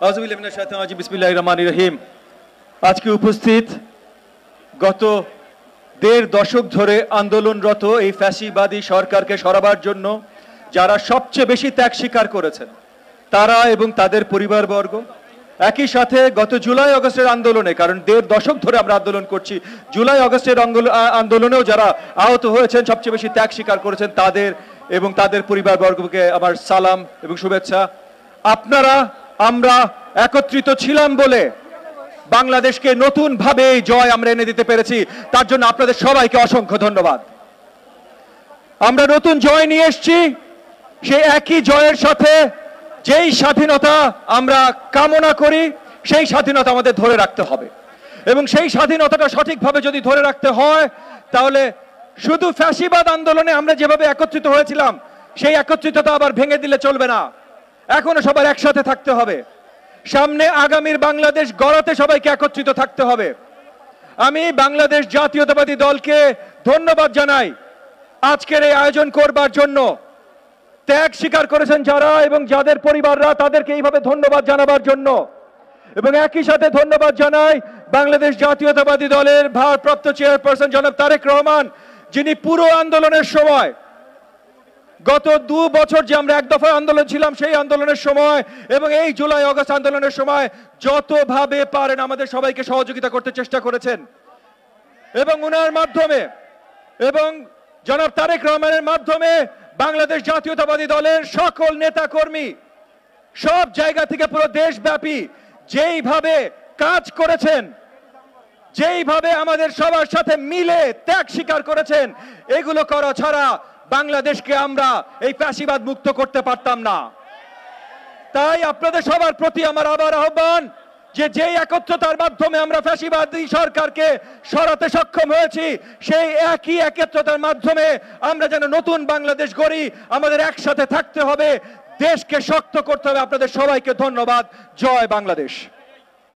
আউযুবিল্লাহি মিনাশ শাইতানির রাজিম বিসমিল্লাহির রহমানির রহিম। আজকে উপস্থিত গত ১.৫ দশক ধরে আন্দোলনরত এই ফ্যাসিবাদী সরকারকে সরাবার জন্য যারা সবচেয়ে বেশি ত্যাগ স্বীকার করেছেন তারা এবং তাদের পরিবারবর্গ, একই সাথে গত জুলাই আগস্টের আন্দোলনে, কারণ ১.৫ দশক ধরে আমরা আন্দোলন করছি, জুলাই আগস্টের আন্দোলনেও যারা আহত হয়েছেন, সবচেয়ে বেশি ত্যাগ স্বীকার করেছেন তাদের এবং তাদের পরিবারবর্গকে আমার সালাম এবং শুভেচ্ছা। আপনারা আমরা একত্রিত ছিলাম বলে বাংলাদেশকে নতুন ভাবে জয় আমরা এনে দিতে পেরেছি, তার জন্য আপনাদের সবাইকে অসংখ্য ধন্যবাদ। আমরা নতুন জয় নিয়ে এসেছি, সেই একই জয়ের সাথে যেই স্বাধীনতা আমরা কামনা করি সেই স্বাধীনতা আমাদের ধরে রাখতে হবে, এবং সেই স্বাধীনতাটা সঠিকভাবে যদি ধরে রাখতে হয় তাহলে শুধু ফ্যাসিবাদ আন্দোলনে আমরা যেভাবে একত্রিত হয়েছিলাম সেই একত্রিততা আবার ভেঙে দিলে চলবে না। এখনো সবার একসাথে থাকতে হবে, সামনে আগামীর বাংলাদেশ গড়াতে সবাইকে একত্রিত থাকতে হবে। আমি বাংলাদেশ জাতীয়তাবাদী দলকে ধন্যবাদ জানাই আজকের এই আয়োজন করবার জন্য। ত্যাগ স্বীকার করেছেন যারা এবং যাদের পরিবাররা, তাদেরকে এইভাবে ধন্যবাদ জানাবার জন্য। এবং একই সাথে ধন্যবাদ জানাই বাংলাদেশ জাতীয়তাবাদী দলের ভারপ্রাপ্ত চেয়ারপারসন জনাব তারেক রহমান, যিনি পুরো আন্দোলনের সময়, গত ২ বছর যে আমরা এক দফা আন্দোলন ছিলাম সেই আন্দোলনের সময় এবং এই জুলাই আগস্ট আন্দোলনের সময় যতভাবে পারেন আমাদের সবাইকে সহযোগিতা করতে চেষ্টা করেছেন। এবং উনার মাধ্যমে এবং জনাব তারেক রহমানের মাধ্যমে বাংলাদেশ জাতীয়তাবাদী দলের সকল নেতা কর্মী সব জায়গা থেকে পুরো দেশব্যাপী যেইভাবে কাজ করেছেন, যেইভাবে আমাদের সবার সাথে মিলে ত্যাগ স্বীকার করেছেন, এগুলো করা ছাড়া বাংলাদেশকে আমরা এই ফ্যাসিবাদ মুক্ত করতে পারতাম না। তাই আপনাদের সবার প্রতি আমার আবার আহ্বান যে যেই একত্রতার মাধ্যমে আমরা ফ্যাসিবাদী সরকারকে সরাতে সক্ষম হয়েছি, সেই একই একত্রতার মাধ্যমে আমরা যেন নতুন বাংলাদেশ গড়ি। আমাদের একসাথে থাকতে হবে, দেশকে শক্ত করতে হবে। আপনাদের সবাইকে ধন্যবাদ। জয় বাংলাদেশ।